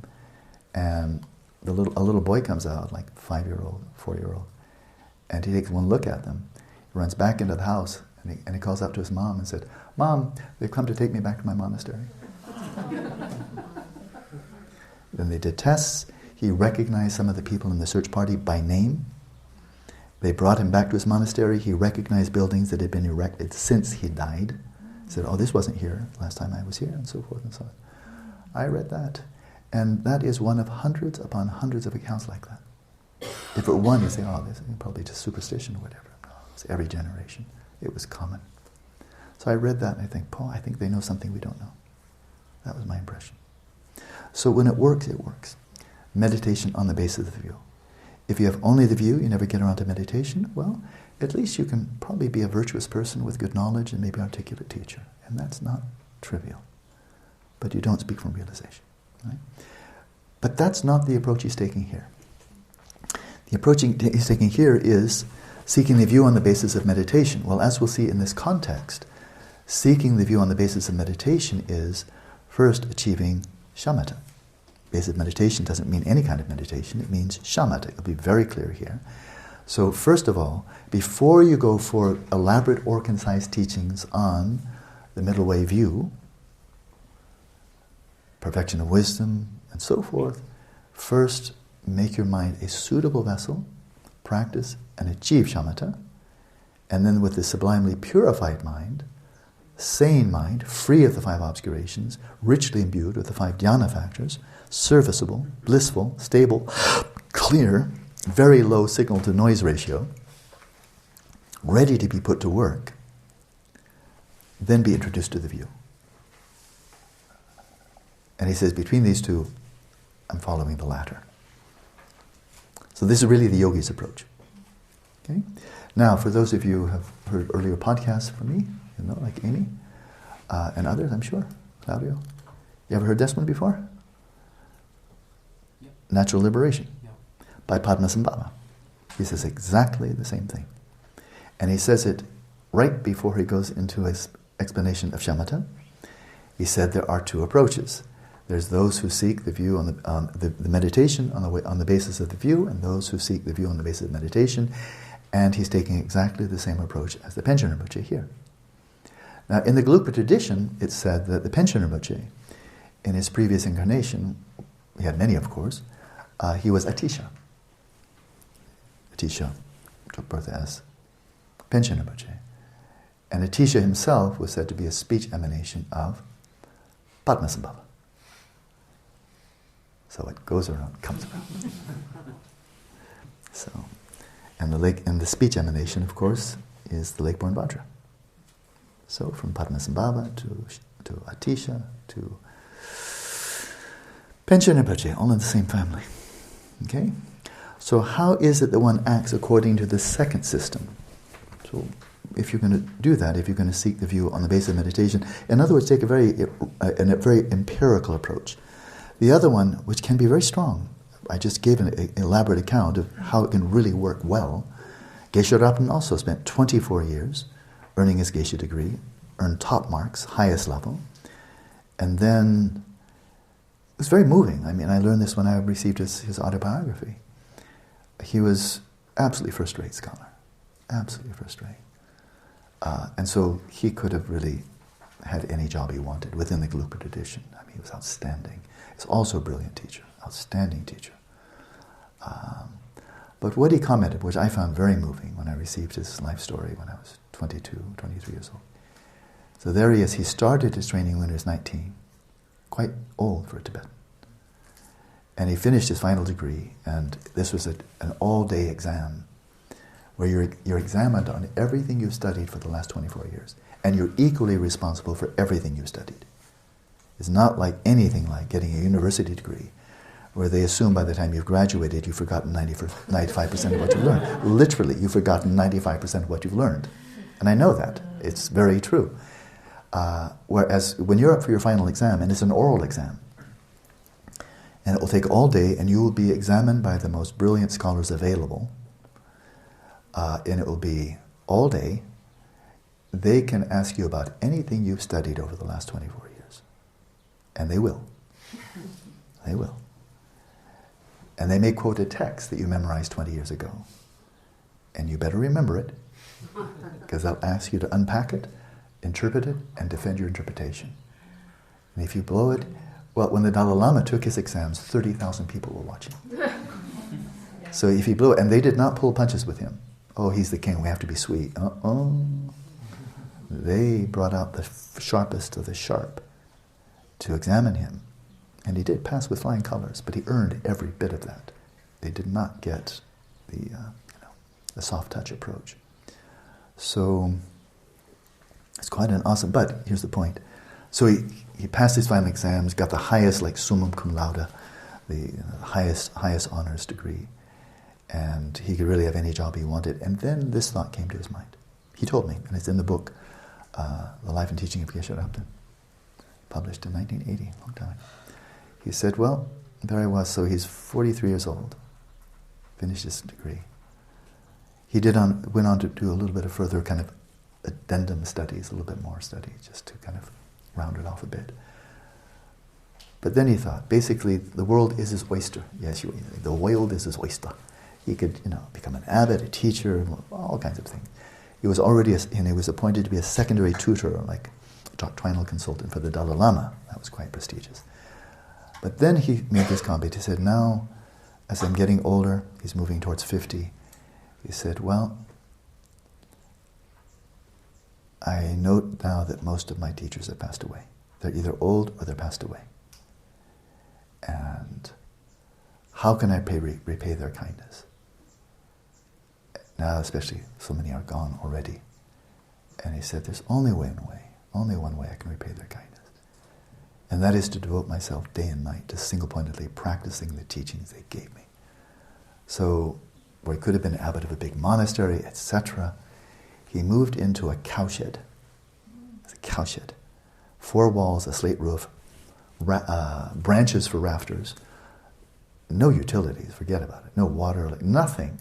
and a little boy comes out, like 5-year-old, 4-year-old, and he takes one look at them, he runs back into the house, and he calls up to his mom and said, "Mom, they've come to take me back to my monastery." Then they did tests. He recognized some of the people in the search party by name. They brought him back to his monastery. He recognized buildings that had been erected since he died. He said, "Oh, this wasn't here last time I was here," and so forth and so on. I read that. And that is one of hundreds upon hundreds of accounts like that. If it were one, you'd say, "Oh, this is probably just superstition or whatever." No, it's every generation. It was common. So I read that and I think, Paul, I think they know something we don't know. That was my impression. So when it works, it works. Meditation on the basis of the view. If you have only the view, you never get around to meditation, well, at least you can probably be a virtuous person with good knowledge and maybe an articulate teacher. And that's not trivial. But you don't speak from realization. Right? But that's not the approach he's taking here. The approach he's taking here is seeking the view on the basis of meditation. Well, as we'll see in this context, seeking the view on the basis of meditation is first achieving shamatha. Basic meditation doesn't mean any kind of meditation, it means shamatha. It'll be very clear here. So first of all, before you go for elaborate or concise teachings on the middle way view, perfection of wisdom, and so forth, first make your mind a suitable vessel, practice and achieve shamatha, and then with the sublimely purified mind, sane mind, free of the 5 obscurations, richly imbued with the 5 dhyana factors, serviceable, blissful, stable, clear, very low signal-to-noise ratio, ready to be put to work, then be introduced to the view. And he says, between these two, I'm following the latter. So this is really the yogi's approach. Okay? Now, for those of you who have heard earlier podcasts from me, like Amy, and others, I'm sure, Claudio, you ever heard this one before? Yep. Natural Liberation, yep. By Padmasambhava. He says exactly the same thing. And he says it right before he goes into his explanation of shamatha. He said there are 2 approaches. There's those who seek the view on the meditation on the basis of the view, and those who seek the view on the basis of meditation. And he's taking exactly the same approach as the Panchen Rinpoche here. Now, in the Gelugpa tradition, it's said that the Panchen Rinpoche, in his previous incarnation, he had many, of course, he was Atisha. Atisha took birth as Panchen Rinpoche. And Atisha himself was said to be a speech emanation of Padmasambhava. So it goes around, comes around. So, and the speech emanation, of course, is the lake-born Vajra. So from Padmasambhava to Atisha to Panchen Rinpoche, all in the same family. Okay? So how is it that one acts according to the second system? So if you're going to do that, if you're going to seek the view on the basis of meditation, in other words, take a very empirical approach. The other one, which can be very strong, I just gave an elaborate account of how it can really work well. Geshe Rabten also spent 24 years earning his Geshe degree, earned top marks, highest level, and then it was very moving. I mean, I learned this when I received his autobiography. He was absolutely first-rate scholar, absolutely first-rate. And so he could have really had any job he wanted within the Gelugpa tradition. I mean, he was outstanding. He's also a brilliant teacher, outstanding teacher. But what he commented, which I found very moving when I received his life story when I was 22, 23 years old. So there he is. He started his training when he was 19, quite old for a Tibetan. And he finished his final degree, and this was an all-day exam where you're examined on everything you've studied for the last 24 years, and you're equally responsible for everything you've studied. It's not like anything like getting a university degree, where they assume by the time you've graduated you've forgotten 95% of what you've learned. Literally, you've forgotten 95% of what you've learned. And I know that. It's very true. Whereas when you're up for your final exam, and it's an oral exam, and it will take all day, and you will be examined by the most brilliant scholars available, and it will be all day, they can ask you about anything you've studied over the last 24 years. And they will. They will. And they may quote a text that you memorized 20 years ago. And you better remember it, because they'll ask you to unpack it, interpret it, and defend your interpretation. And if you blow it, well, when the Dalai Lama took his exams, 30,000 people were watching. So if he blew it, and they did not pull punches with him. Oh, he's the king, we have to be sweet. They brought out the sharpest of the sharp to examine him. And he did pass with flying colors, but he earned every bit of that. They did not get the soft touch approach. So it's quite an awesome, but here's the point. So he passed his final exams, got the highest, like summum cum laude, the highest honors degree, and he could really have any job he wanted. And then this thought came to his mind. He told me, and it's in the book, The Life and Teaching of Geshe Rabten, published in 1980, a long time ago. He said, well, there I was, so he's 43 years old, finished his degree. He went on to do a little bit of further kind of addendum studies, a little bit more study, just to kind of round it off a bit. But then he thought, basically, the world is his oyster. Yes, the world is his oyster. He could, become an abbot, a teacher, all kinds of things. He was already, he was appointed to be a secondary tutor, like a doctrinal consultant for the Dalai Lama. That was quite prestigious. But then he made this comment. He said, now, as I'm getting older, he's moving towards 50, he said, well, I note now that most of my teachers have passed away. They're either old or they're passed away. And how can I repay their kindness? Now, especially, so many are gone already. And he said, there's only one way I can repay their kindness. And that is to devote myself day and night to single-pointedly practicing the teachings they gave me. So, where he could have been abbot of a big monastery, etc., he moved into a cowshed. It's a cowshed. 4 walls, a slate roof, branches for rafters, no utilities, forget about it, no water, nothing,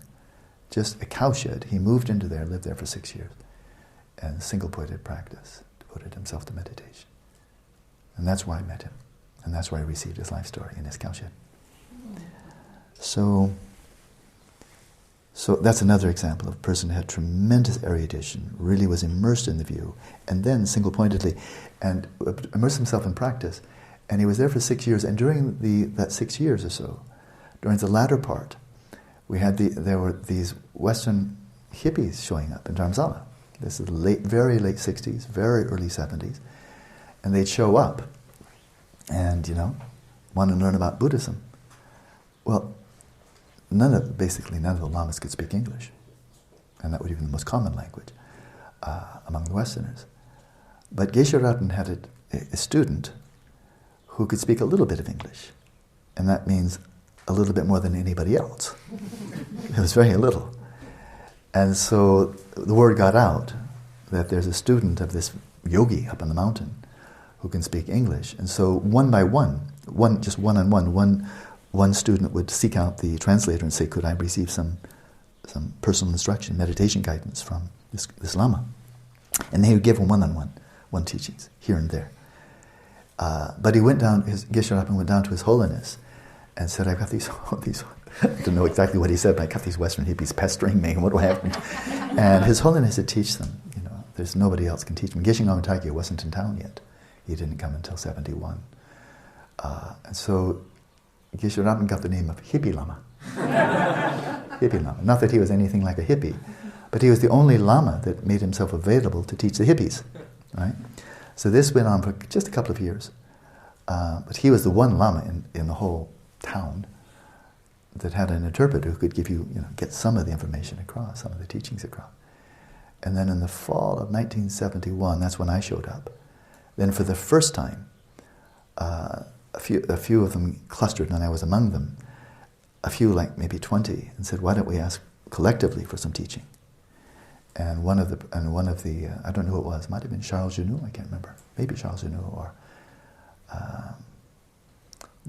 just a cowshed. He moved into there, lived there for 6 years, and single-pointed practice, devoted himself to meditation. And that's where I met him. And that's where I received his life story in his cowshed. So that's another example of a person who had tremendous erudition, really was immersed in the view, and then single-pointedly, and immersed himself in practice. And he was there for 6 years, and during that 6 years or so, during the latter part, there were these Western hippies showing up in Dharamsala. This is very late 60s, very early 70s. And they'd show up and, want to learn about Buddhism. Well, none of the lamas could speak English. And that would be the most common language among the Westerners. But Geshe Rabten had a student who could speak a little bit of English. And that means a little bit more than anybody else. It was very little. And so the word got out that there's a student of this yogi up on the mountain who can speak English. And so one by one, just one-on-one, one student would seek out the translator and say, could I receive some personal instruction, meditation guidance from this Lama? And they would give him one teachings, here and there. But he went down, Geshe Rabten went down to His Holiness and said, I've got these I don't know exactly what he said, but I got these Western hippies pestering me, and what do I have to... And His Holiness said, teach them, there's nobody else can teach them. Geshe Mahamudra wasn't in town yet. He didn't come until 71. And so Geshe Rabten got the name of Hippie Lama. Hippie Lama. Not that he was anything like a hippie, but he was the only Lama that made himself available to teach the hippies, right? So this went on for just a couple of years. But he was the one Lama in the whole town that had an interpreter who could give you, get some of the information across, some of the teachings across. And then in the fall of 1971, that's when I showed up. Then for the first time, a few of them clustered, and I was among them, a few, like maybe 20, and said, why don't we ask collectively for some teaching? And one of the I don't know who it was, might have been Charles Genoux, I can't remember, maybe Charles Genoux, or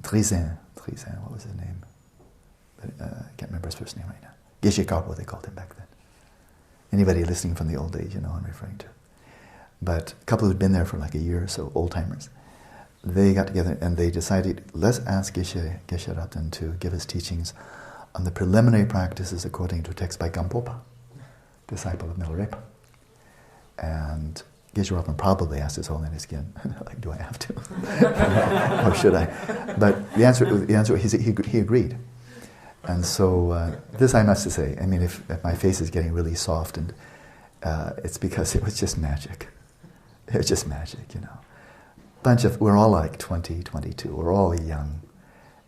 Trizin, what was his name? I can't remember his first name right now. Geshe Karpo, they called him back then. Anybody listening from the old days, you know what I'm referring to. But a couple who'd been there for like a year or so, old-timers, they got together and they decided, let's ask Geshe Rabten to give us teachings on the preliminary practices according to a text by Gampopa, disciple of Milarepa. And Geshe Rabten probably asked His Holiness again, like, do I have to? Or should I? But the answer he agreed. And so this I must say, I mean, if my face is getting really soft, and it's because it was just magic. It was just magic, we're all like 20, 22, we're all young,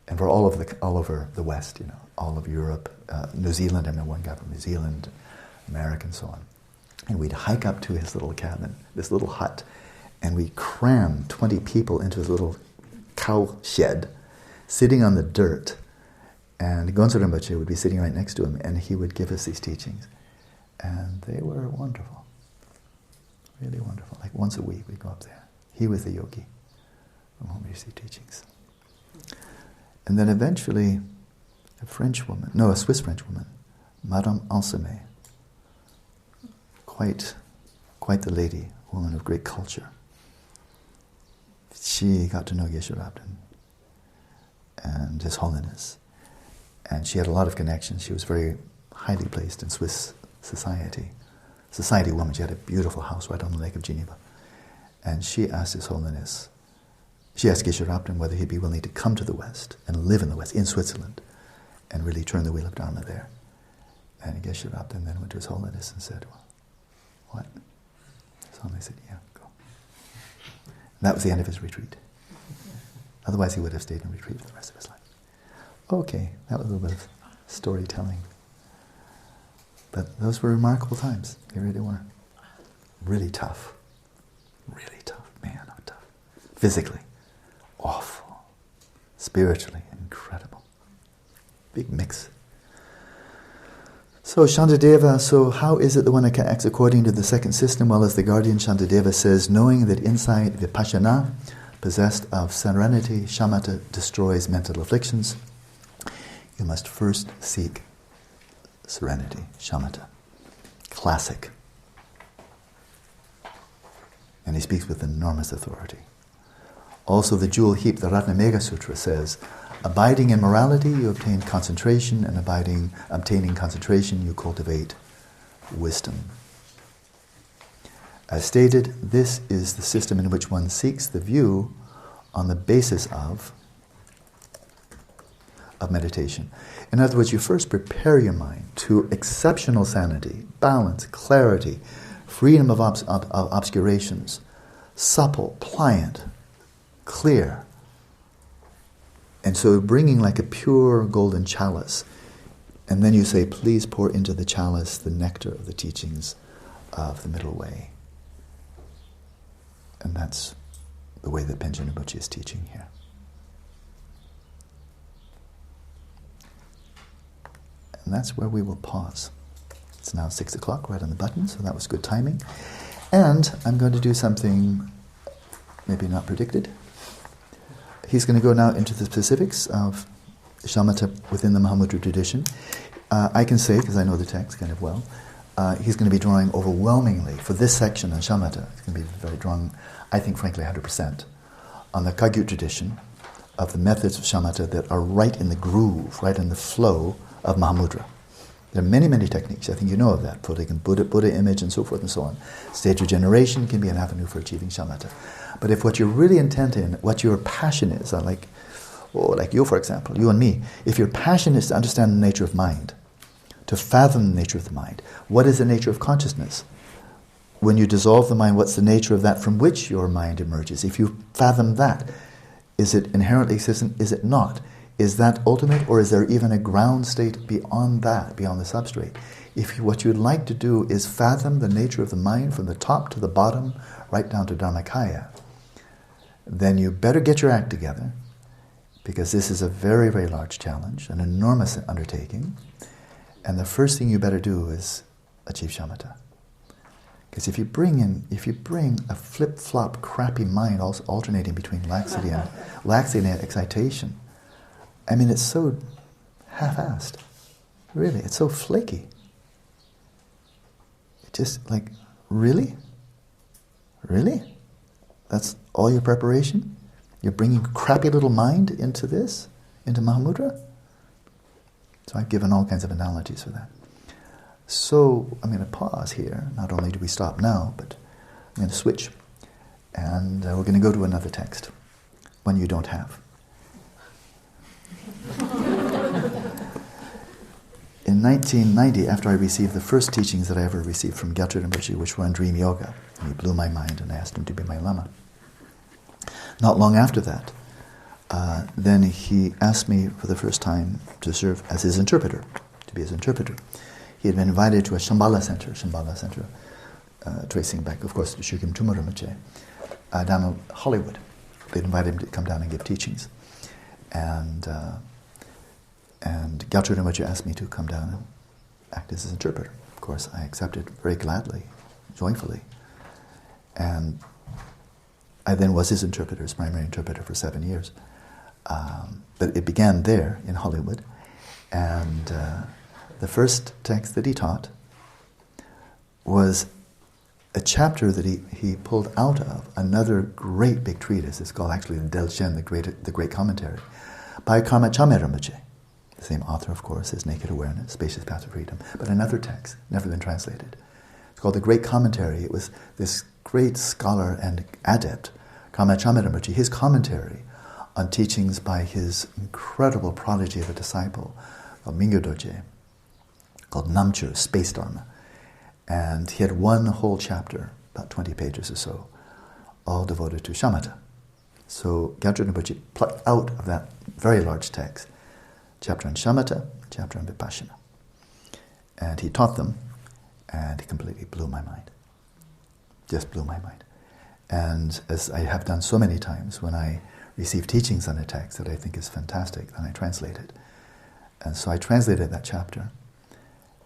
and we're all over the West, all of Europe, New Zealand. I remember one guy from New Zealand, America, and so on. And we'd hike up to his little cabin, this little hut, and we'd cram 20 people into his little cow shed, sitting on the dirt. And Gonzo Rinpoche would be sitting right next to him, and he would give us these teachings. And they were wonderful, really wonderful. Like once a week we'd go up there. He was the yogi from whom we received teachings. And then eventually a Swiss French woman, Madame Ansemé, quite the lady, woman of great culture. She got to know Geshe Rabten and His Holiness. And she had a lot of connections. She was very highly placed in Swiss society. Society woman. She had a beautiful house right on the Lake of Geneva. And she asked His Holiness, she asked Geshe Rabten whether he'd be willing to come to the West and live in the West, in Switzerland, and really turn the wheel of Dharma there. And Geshe Rabten then went to His Holiness and said, well, what? His Holiness said, yeah, go. And that was the end of his retreat. Otherwise he would have stayed in retreat for the rest of his life. Okay, that was a little bit of storytelling. But those were remarkable times. They really were. Really tough. Really tough. Man, how tough. Physically, awful. Spiritually, incredible. Big mix. So Shantideva, so how is it the one that acts according to the second system? Well, as the guardian Shantideva says, knowing that inside Vipashyana, possessed of serenity, Shamatha destroys mental afflictions, you must first seek serenity, Shamatha. Classic. And he speaks with enormous authority. Also the jewel heap, the Ratnamega Sutra says, abiding in morality, you obtain concentration, and obtaining concentration, you cultivate wisdom. As stated, this is the system in which one seeks the view on the basis of meditation. In other words, you first prepare your mind to exceptional sanity, balance, clarity, freedom of obscurations, supple, pliant, clear. And so bringing like a pure golden chalice, and then you say, please pour into the chalice the nectar of the teachings of the middle way. And that's the way that Panchen Lozang is teaching here. And that's where we will pause. It's now 6 o'clock, right on the button, so that was good timing. And I'm going to do something maybe not predicted. He's going to go now into the specifics of Shamatha within the Mahamudra tradition. I can say, because I know the text kind of well, he's going to be drawing overwhelmingly, for this section on Shamatha, he's going to be drawing, I think frankly 100%, on the Kagyü tradition of the methods of Shamatha that are right in the groove, right in the flow of Mahamudra. There are many, many techniques. I think you know of that. Putting a Buddha image and so forth and so on. Stage regeneration can be an avenue for achieving shamatha. But if what you're really intent in, what your passion is, like you, for example, you and me, if your passion is to understand the nature of mind, to fathom the nature of the mind, what is the nature of consciousness? When you dissolve the mind, what's the nature of that from which your mind emerges? If you fathom that, is it inherently existent? Is it not? Is that ultimate, or is there even a ground state beyond that, beyond the substrate? If what you'd like to do is fathom the nature of the mind from the top to the bottom, right down to Dharmakaya, then you better get your act together, because this is a very, very large challenge, an enormous undertaking, and the first thing you better do is achieve shamatha. Because if you bring a flip-flop, crappy mind, also alternating between laxity and excitation, I mean, it's so half-assed. Really, it's so flaky. It's just like, really? Really? That's all your preparation? You're bringing crappy little mind into this? Into Mahamudra? So I've given all kinds of analogies for that. So I'm going to pause here. Not only do we stop now, but I'm going to switch. And we're going to go to another text, one you don't have. In 1990, after I received the first teachings that I ever received from Gyaltsen Rinpoche, which were on dream yoga, and he blew my mind and I asked him to be my Lama. Not long after that, then he asked me for the first time to serve as his interpreter, to be his interpreter. He had been invited to a Shambhala center, tracing back, of course, to Shugim Tumur Rinpoche, down in Hollywood. They'd invited him to come down and give teachings. And Gyaltsen Rinpoche asked me to come down and act as his interpreter. Of course, I accepted very gladly, joyfully. And I then was his interpreter, his primary interpreter for 7 years. But it began there in Hollywood. And the first text that he taught was a chapter that he pulled out of another great big treatise. It's called actually the Dzogchen, the great commentary, by Karma Chagmé Rinpoche. The same author, of course, is Naked Awareness, Spacious Path of Freedom, but another text, never been translated. It's called the Great Commentary. It was this great scholar and adept, Karma Chagmé Rinpoche, his commentary on teachings by his incredible prodigy of a disciple called Mingyo Dorje, called Namcho, Space Dharma. And he had one whole chapter, about 20 pages or so, all devoted to shamatha. So Gyaltsen Rinpoche plucked out of that very large text chapter on shamatha, chapter on Vipashyana. And he taught them, and he completely blew my mind. Just blew my mind. And as I have done so many times, when I receive teachings on a text that I think is fantastic, then I translate it. And so I translated that chapter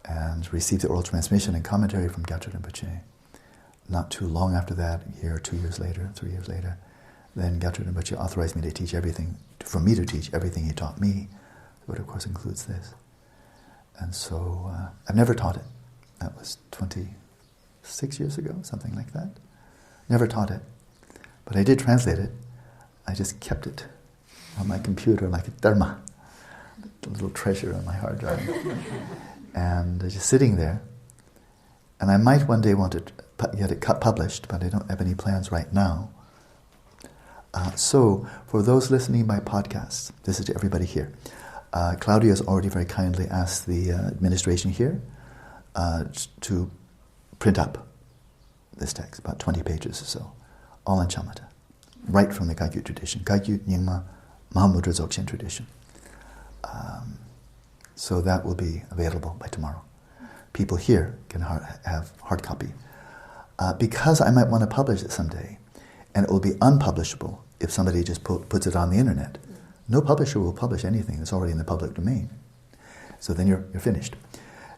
and received the oral transmission and commentary from Gyaltsen Rinpoche. Not too long after that, a year, 2 years later, 3 years later, then Gyaltsen Rinpoche authorized me to teach everything, for me to teach everything he taught me, but of course includes this. And so I've never taught it. That was 26 years ago, something like that. Never taught it. But I did translate it. I just kept it on my computer like a dharma, a little treasure on my hard drive. And just sitting there. And I might one day want to get it published, but I don't have any plans right now. So, for those listening by podcasts, this is to everybody here. Claudia has already very kindly asked the administration here to print up this text, about 20 pages or so, all in Shamatha, right from the Kagyü tradition, Kagyü Nyingma Mahamudra Dzogchen tradition. So that will be available by tomorrow. People here can have hard copy. Because I might want to publish it someday, and it will be unpublishable if somebody just puts it on the internet. No publisher will publish anything that's already in the public domain. So then you're finished.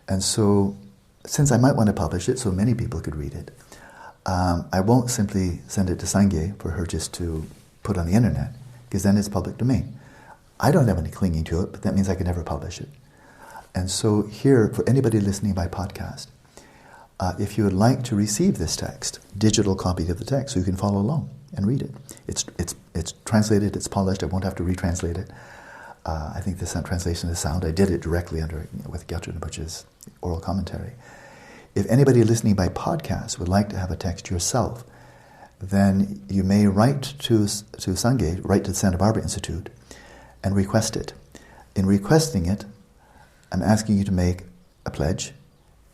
And so, since I might want to publish it so many people could read it, I won't simply send it to Sangye for her just to put on the internet, because then it's public domain. I don't have any clinging to it, but that means I can never publish it. And so here, for anybody listening by podcast, if you would like to receive this text, digital copy of the text, so you can follow along and read it. It's translated, it's polished, I won't have to retranslate it. I think this translation is sound. I did it directly with Gyaltsen Rinpoche's oral commentary. If anybody listening by podcast would like to have a text yourself, then you may write to Sangye, write to the Santa Barbara Institute, and request it. In requesting it, I'm asking you to make a pledge,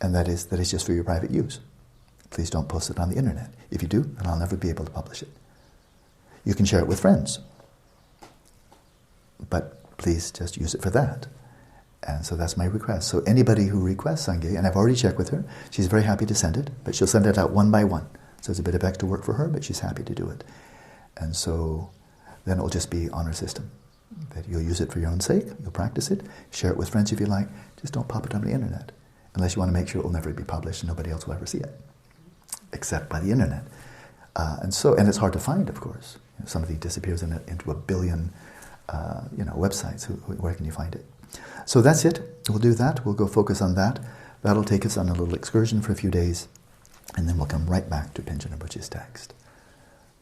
and that is just for your private use. Please don't post it on the internet. If you do, then I'll never be able to publish it. You can share it with friends, but please just use it for that. And so that's my request. So anybody who requests Sangye, and I've already checked with her, she's very happy to send it, but she'll send it out one by one. So it's a bit of extra work for her, but she's happy to do it. And so then it'll just be on her system. That you'll use it for your own sake, you'll practice it, share it with friends if you like, just don't pop it on the internet. Unless you want to make sure it will never be published and nobody else will ever see it, except by the internet. And it's hard to find, of course. Somebody disappears into a billion websites. Where can you find it? So that's it. We'll do that. We'll go focus on that. That'll take us on a little excursion for a few days, and then we'll come right back to Panchen Rinpoche's text.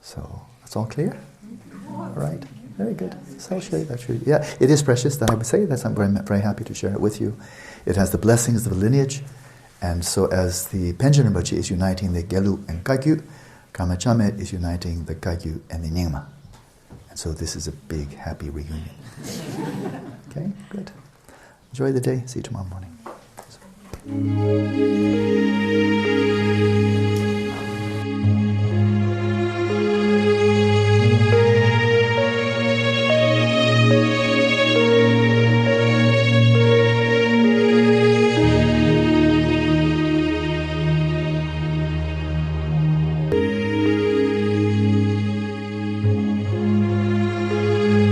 So that's all clear? All right. Very good. So I'll show you that. Yeah, it is precious, that I would say. I'm very happy to share it with you. It has the blessings of the lineage, and so as the Panchen Rinpoche is uniting the Gelug and Kagyü, Karma Chagmé is uniting the Kagyü and the Nyingma. And so this is a big, happy reunion. Okay, good. Enjoy the day. See you tomorrow morning.